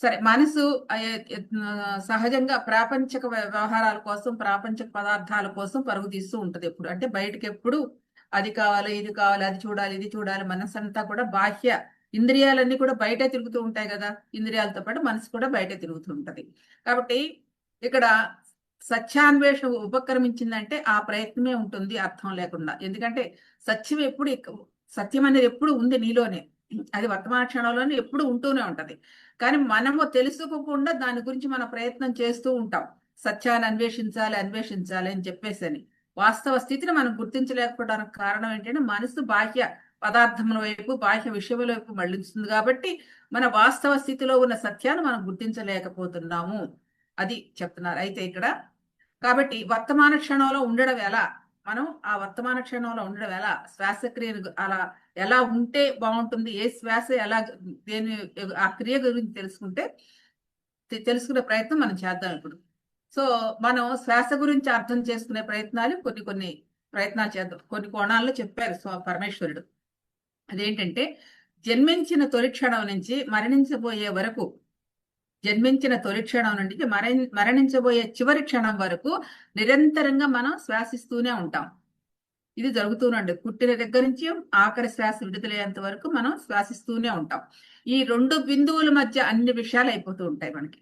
సరే మనసు సహజంగా ప్రాపంచిక వ్యవహారాల కోసం, ప్రాపంచిక పదార్థాల కోసం పరుగు తీస్తూ ఉంటది ఎప్పుడు. అంటే బయటకి ఎప్పుడు అది కావాలి, ఇది కావాలి, అది చూడాలి, ఇది చూడాలి. మనసంతా కూడా బాహ్య ఇంద్రియాలన్నీ కూడా బయటే తిరుగుతూ ఉంటాయి కదా! ఇంద్రియాలతో పాటు మనసు కూడా బయటే తిరుగుతూ ఉంటది. కాబట్టి ఇక్కడ సత్యాన్వేషణ ఉపక్రమించిందంటే ఆ ప్రయత్నమే ఉంటుంది అర్థం లేకుండా. ఎందుకంటే సత్యం ఎప్పుడు సత్యం అనేది ఎప్పుడు ఉంది నీలోనే. అది వర్తమాన క్షణంలోనే ఎప్పుడు ఉంటూనే ఉంటది. కానీ మనము తెలుసుకోకుండా దాని గురించి మన ప్రయత్నం చేస్తూ ఉంటాం. సత్యాన్ని అన్వేషించాలి, అన్వేషించాలి అని చెప్పేసని. వాస్తవ స్థితిని మనం గుర్తించలేకపోవడానికి కారణం ఏంటంటే మనసు బాహ్య పదార్థముల వైపు, బాహ్య విషయముల వైపు మళ్లిస్తుంది కాబట్టి మన వాస్తవ స్థితిలో ఉన్న సత్యాన్ని మనం గుర్తించలేకపోతున్నాము. అది చెప్తున్నారు. అయితే ఇక్కడ కాబట్టి వర్తమాన క్షణంలో ఉండడం ఎలా? మనం ఆ వర్తమాన క్షణంలో ఉండడం ఎలా? శ్వాసక్రియను అలా ఎలా ఉంటే బావుంటుంది? ఏ శ్వాస ఎలా దేని ఆ క్రియ గురించి తెలుసుకునే ప్రయత్నం మనం చేద్దాం ఇప్పుడు. సో, మనం శ్వాస గురించి అర్థం చేసుకునే ప్రయత్నాలు కొన్ని ప్రయత్నాలు చేద్దాం. కొన్ని కోణాల్లో చెప్పారు పరమేశ్వరుడు. అదేంటంటే జన్మించిన తొలి క్షణం నుంచి మరణించబోయే వరకు జన్మించిన తొలి క్షణం నుండి మరణించబోయే చివరి క్షణం వరకు నిరంతరంగా మనం శ్వాసిస్తూనే ఉంటాం. ఇది జరుగుతూనండి. పుట్టిన దగ్గర నుంచి ఆఖరి శ్వాస విడుదలయ్యేంత వరకు మనం శ్వాసిస్తూనే ఉంటాం. ఈ 2 బిందువుల మధ్య అన్ని విషయాలు అయిపోతూ ఉంటాయి మనకి.